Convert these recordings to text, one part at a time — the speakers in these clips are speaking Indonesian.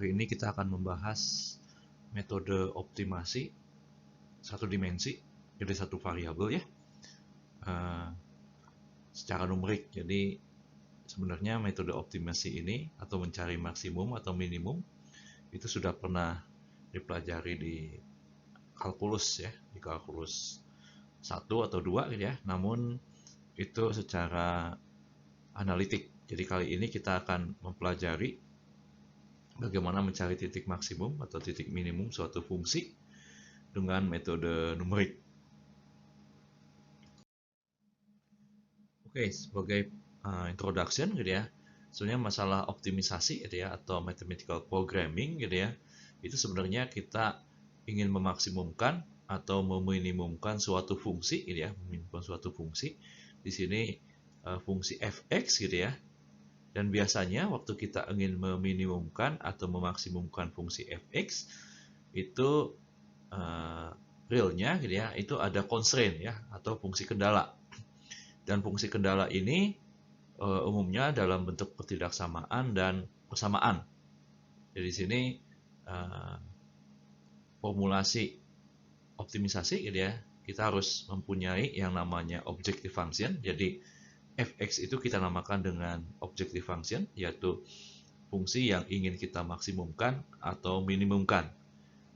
Hari ini kita akan membahas metode optimasi satu dimensi jadi satu variabel ya, secara numerik. Jadi sebenarnya metode optimasi ini atau mencari maksimum atau minimum itu sudah pernah dipelajari di kalkulus ya, di kalkulus 1 atau 2 gitu ya. Namun itu secara analitik. Jadi kali ini kita akan mempelajari bagaimana mencari titik maksimum atau titik minimum suatu fungsi dengan metode numerik. Oke, sebagai introduction gitu ya, sebenarnya masalah optimisasi gitu ya atau mathematical programming gitu ya, itu sebenarnya kita ingin memaksimumkan atau meminimumkan suatu fungsi gitu ya, meminimumkan suatu fungsi. Di sini fungsi fx gitu ya. Dan biasanya waktu kita ingin meminimumkan atau memaksimumkan fungsi fx itu realnya gitu ya, itu ada constraint ya atau fungsi kendala. Dan fungsi kendala ini umumnya dalam bentuk ketidaksamaan dan persamaan. Jadi di sini formulasi optimisasi gitu ya, kita harus mempunyai yang namanya objective function. Jadi fx itu kita namakan dengan objective function, yaitu fungsi yang ingin kita maksimumkan atau minimumkan.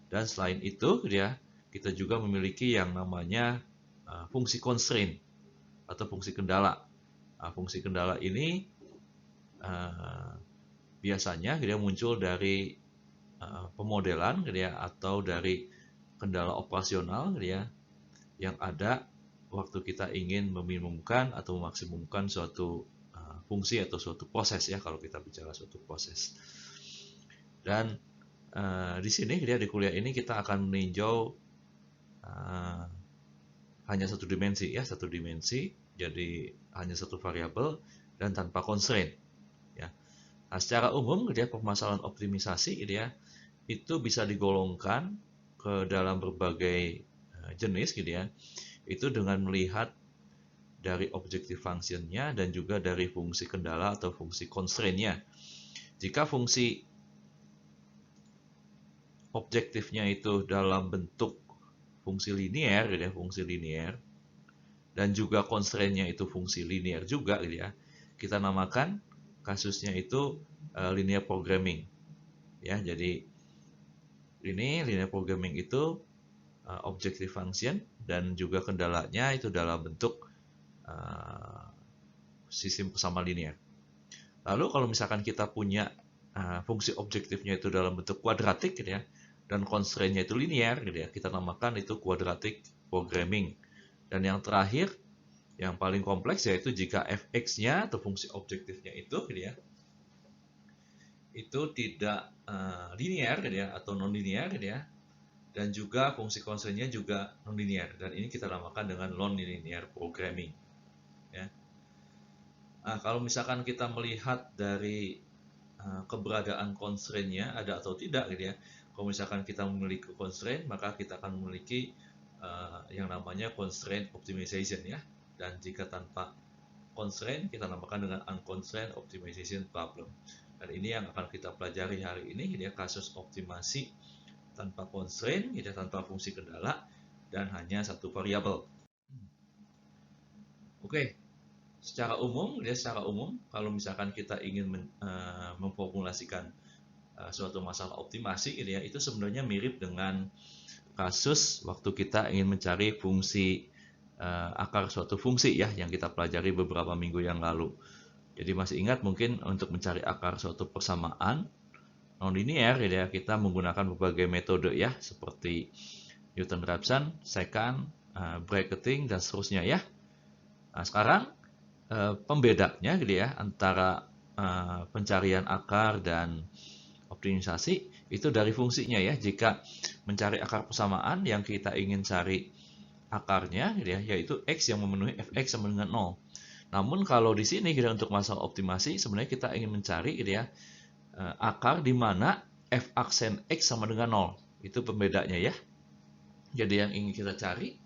Dan selain itu ya, kita juga memiliki yang namanya fungsi constraint atau fungsi kendala. Fungsi kendala ini biasanya dia muncul dari pemodelan gitu ya, atau dari kendala operasional gitu ya, yang ada waktu kita ingin meminimumkan atau memaksimumkan suatu fungsi atau suatu proses ya, kalau kita bicara suatu proses. Dan di sini dia di kuliah ini kita akan meninjau hanya satu dimensi ya, satu dimensi, jadi hanya satu variabel dan tanpa constraint ya. Nah, secara umum dia permasalahan optimisasi gitu ya, itu bisa digolongkan ke dalam berbagai jenis gitu ya. Itu dengan melihat dari objective function-nya dan juga dari fungsi kendala atau fungsi constraint-nya. Jika fungsi objektifnya itu dalam bentuk fungsi linear gitu ya, fungsi linear, dan juga constraint-nya itu fungsi linear juga gitu ya, kita namakan kasusnya itu linear programming ya. Jadi ini linear programming itu objective function dan juga kendalanya itu dalam bentuk sistem persamaan linear. Lalu kalau misalkan kita punya fungsi objektifnya itu dalam bentuk kuadratik gitu ya, dan constraint-nya itu linear gitu ya, kita namakan itu quadratic programming. Dan yang terakhir, yang paling kompleks yaitu jika fx-nya atau fungsi objektifnya itu gitu ya, itu tidak linear gitu ya, atau non-linear gitu ya, dan juga fungsi constraint-nya juga non-linear, dan ini kita namakan dengan non-linear programming ya. Nah, kalau misalkan kita melihat dari keberadaan constraint-nya ada atau tidak gitu ya, kalau misalkan kita memiliki constraint, maka kita akan memiliki yang namanya constraint optimization ya. Dan jika tanpa constraint, kita namakan dengan unconstrained optimization problem. Dan ini yang akan kita pelajari hari ini gitu ya, kasus optimasi tanpa constraint gitu ya, tanpa fungsi kendala dan hanya satu variabel. Oke, secara umum kalau misalkan kita ingin memformulasikan suatu masalah optimasi gitu ya, itu sebenarnya mirip dengan kasus waktu kita ingin mencari fungsi akar suatu fungsi ya, yang kita pelajari beberapa minggu yang lalu. Jadi masih ingat mungkin untuk mencari akar suatu persamaan non-linear gitu ya, kita menggunakan berbagai metode ya, seperti Newton-Raphson, secant, bracketing dan seterusnya ya. Nah, sekarang pembedanya gitu ya antara pencarian akar dan optimisasi itu dari fungsinya ya. Jika mencari akar persamaan, yang kita ingin cari akarnya gitu ya, yaitu x yang memenuhi fx sama dengan 0. Namun kalau di sini kita untuk masalah optimasi sebenarnya kita ingin mencari gitu ya, akar di mana f aksen x sama dengan 0. Itu pembedanya ya. Jadi yang ingin kita cari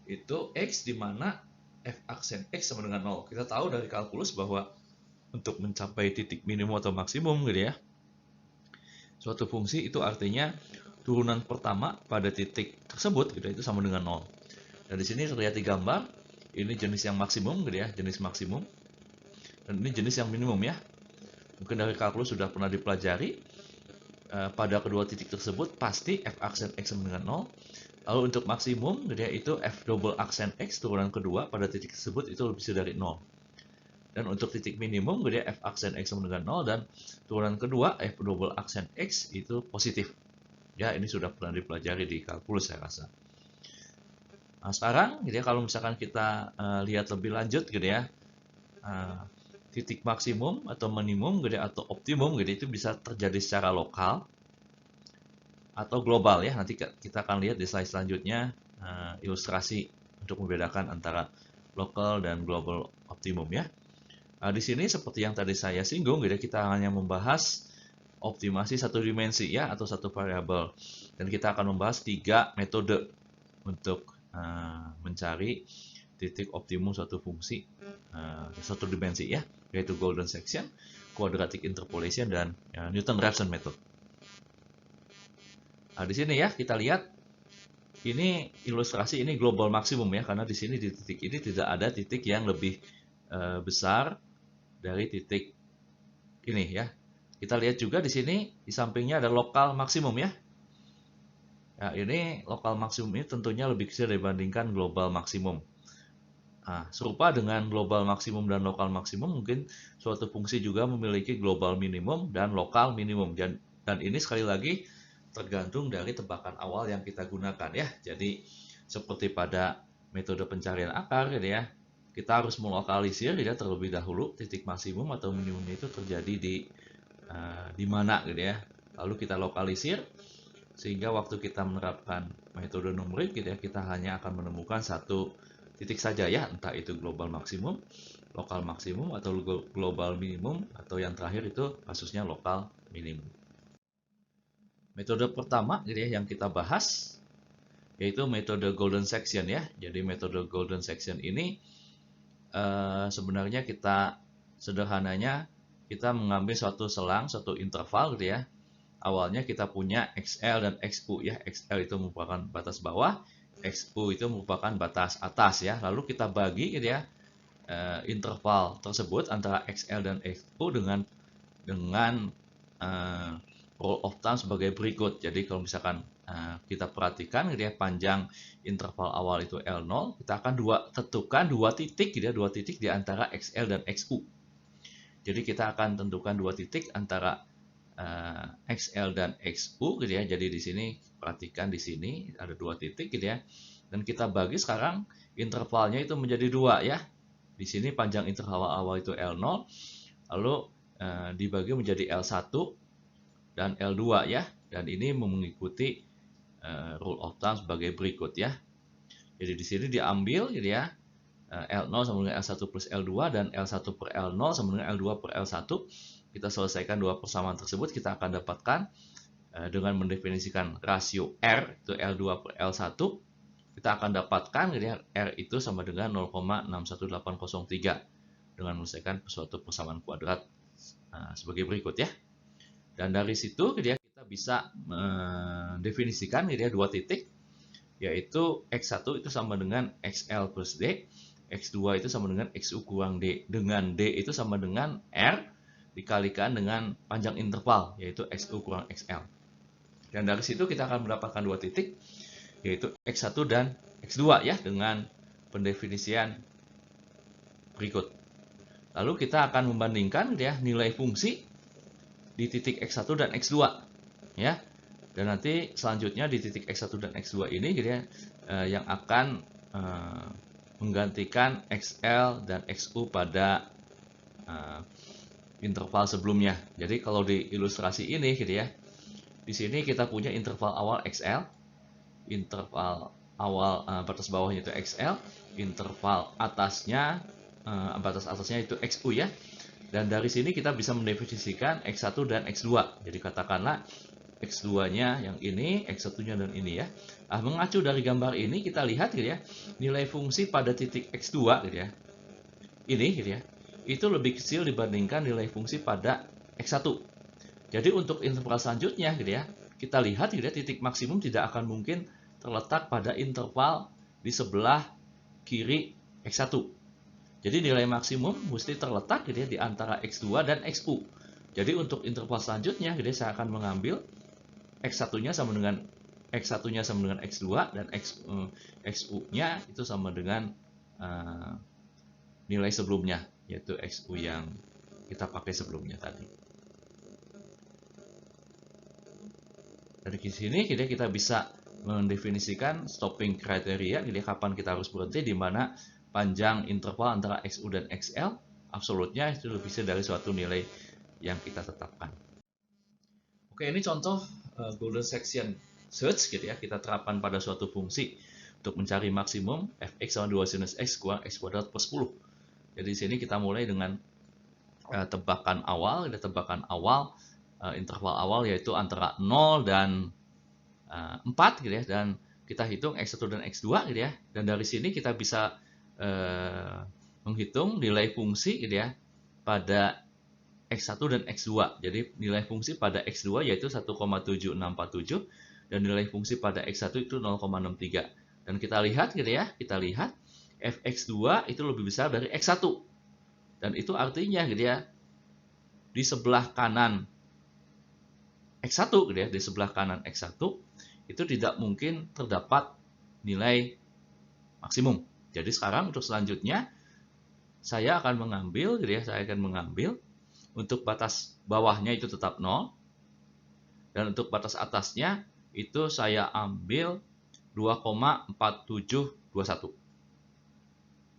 itu x di mana f aksen x sama dengan 0. Kita tahu dari kalkulus bahwa untuk mencapai titik minimum atau maksimum gitu ya, suatu fungsi itu artinya turunan pertama pada titik tersebut gitu, itu sama dengan 0. Dan di sini terlihat di gambar, ini jenis yang maksimum gitu ya, jenis maksimum. Dan ini jenis yang minimum ya. Mungkin dari kalkulus sudah pernah dipelajari, pada kedua titik tersebut pasti f aksen x sama dengan 0. Lalu untuk maksimum gitu ya, itu f double aksen x turunan kedua pada titik tersebut itu lebih dari 0. Dan untuk titik minimum gitu ya, f aksen x sama dengan 0 dan turunan kedua f double aksen x itu positif. Ya, ini sudah pernah dipelajari di kalkulus saya rasa. Nah, sekarang gitu ya, kalau misalkan kita lihat lebih lanjut gitu ya, titik maksimum atau minimum gitu ya, atau optimum gitu itu bisa terjadi secara lokal atau global ya. Nanti kita akan lihat di slide selanjutnya ilustrasi untuk membedakan antara lokal dan global optimum ya. Di sini seperti yang tadi saya singgung gitu ya, kita hanya membahas optimasi satu dimensi ya, atau satu variabel. Dan kita akan membahas 3 metode untuk mencari titik optimum suatu fungsi satu dimensi ya, yaitu golden section, quadratic interpolation, dan Newton-Raphson method. Nah, di sini ya kita lihat ini ilustrasi ini global maksimum ya, karena di sini di titik ini tidak ada titik yang lebih besar dari titik ini ya. Kita lihat juga di sini di sampingnya ada lokal maksimum ya. Nah, ini lokal maksimum ini tentunya lebih kecil dibandingkan global maksimum. Nah, serupa dengan global maksimum dan lokal maksimum, mungkin suatu fungsi juga memiliki global minimum dan lokal minimum. Dan ini sekali lagi tergantung dari tebakan awal yang kita gunakan ya. Jadi seperti pada metode pencarian akar gitu ya, kita harus melokalisir ya terlebih dahulu titik maksimum atau minimumnya itu terjadi di mana gitu ya. Lalu kita lokalisir sehingga waktu kita menerapkan metode numerik gitu ya, kita hanya akan menemukan satu titik saja ya, entah itu global maksimum, lokal maksimum, atau global minimum, atau yang terakhir itu kasusnya lokal minimum. Metode pertama gitu ya yang kita bahas yaitu metode golden section ya. Jadi metode golden section ini sebenarnya kita sederhananya kita mengambil suatu selang, suatu interval gitu ya. Awalnya kita punya XL dan XU ya. XL itu merupakan batas bawah, XU itu merupakan batas atas ya. Lalu kita bagi gitu ya interval tersebut antara XL dan XU dengan rule of thumb sebagai berikut. Jadi kalau misalkan kita perhatikan gitu ya, panjang interval awal itu L0, kita akan tentukan dua titik gitu ya, dua titik di antara XL dan XU. Jadi kita akan tentukan dua titik antara XL dan XU gitu ya. Jadi di sini perhatikan di sini ada dua titik gitu ya. Dan kita bagi sekarang intervalnya itu menjadi dua ya. Di sini panjang interval awal itu L0, lalu dibagi menjadi L1 dan L2 ya. Dan ini mengikuti rule of thumb sebagai berikut ya. Jadi di sini diambil gitu ya. L0 sama dengan L1 plus L2 dan L1 per L0 sama dengan L2 per L1. Kita selesaikan dua persamaan tersebut, kita akan dapatkan dengan mendefinisikan rasio R itu L2 per L1, kita akan dapatkan R itu sama dengan 0,61803 dengan menyelesaikan suatu persamaan kuadrat sebagai berikut ya. Dan dari situ kita bisa mendefinisikan dua titik, yaitu X1 itu sama dengan XL plus D, X2 itu sama dengan XU kurang D, dengan D itu sama dengan R dikalikan dengan panjang interval, yaitu XU kurang XL. Dan dari situ kita akan mendapatkan dua titik, yaitu X1 dan X2 ya, dengan pendefinisian berikut. Lalu kita akan membandingkan ya nilai fungsi di titik X1 dan X2 ya. Dan nanti selanjutnya di titik X1 dan X2 ini gitu ya, yang akan menggantikan XL dan XU pada interval sebelumnya. Jadi kalau di ilustrasi ini gitu ya, di sini kita punya interval awal XL, interval awal batas bawahnya itu XL, interval atasnya batas atasnya itu XU ya. Dan dari sini kita bisa mendefinisikan X1 dan X2. Jadi katakanlah X2-nya yang ini, X1-nya dan ini ya. Nah, mengacu dari gambar ini kita lihat gitu ya, nilai fungsi pada titik X2 gitu ya. Ini gitu ya. Itu lebih kecil dibandingkan nilai fungsi pada X1. Jadi untuk interval selanjutnya gitu ya, kita lihat gitu ya, titik maksimum tidak akan mungkin terletak pada interval di sebelah kiri X1. Jadi nilai maksimum mesti terletak gitu ya, di antara X2 dan XU. Jadi untuk interval selanjutnya gitu ya, saya akan mengambil X1-nya sama dengan X1-nya sama dengan X2 dan XU-nya itu sama dengan nilai sebelumnya, yaitu XU yang kita pakai sebelumnya tadi. Dari sini kita bisa mendefinisikan stopping kriteria, jadi kapan kita harus berhenti, di mana panjang interval antara XU dan XL absolutnya itu lebih dari suatu nilai yang kita tetapkan. Oke, ini contoh golden section search gitu ya, kita terapkan pada suatu fungsi untuk mencari maksimum fx sama 2 sinus x kurang x kuadrat per 10. Jadi di sini kita mulai dengan tebakan awal, interval awal yaitu antara 0 dan 4 gitu ya, dan kita hitung X1 dan X2 gitu ya, dan dari sini kita bisa menghitung nilai fungsi gitu ya pada X1 dan X2. Jadi nilai fungsi pada X2 yaitu 1,7647 dan nilai fungsi pada X1 itu 0,63. Dan kita lihat gitu ya, fx2 itu lebih besar dari X1. Dan itu artinya gitu ya, di sebelah kanan X1 gitu ya, di sebelah kanan X1 itu tidak mungkin terdapat nilai maksimum. Jadi sekarang untuk selanjutnya saya akan mengambil gitu ya, untuk batas bawahnya itu tetap 0 dan untuk batas atasnya itu saya ambil 2,4721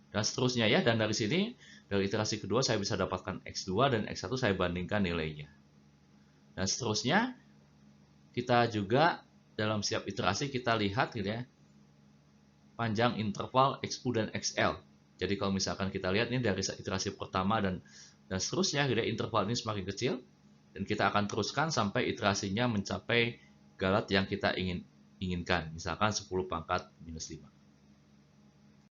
dan seterusnya ya. Dan dari sini, dari iterasi kedua saya bisa dapatkan X2 dan X1, saya bandingkan nilainya. Dan seterusnya kita juga dalam setiap iterasi kita lihat gitu ya, panjang interval XU dan XL. Jadi kalau misalkan kita lihat ini dari iterasi pertama dan seterusnya gitu ya, interval ini semakin kecil dan kita akan teruskan sampai iterasinya mencapai galat yang kita inginkan, misalkan 10⁻⁻⁵.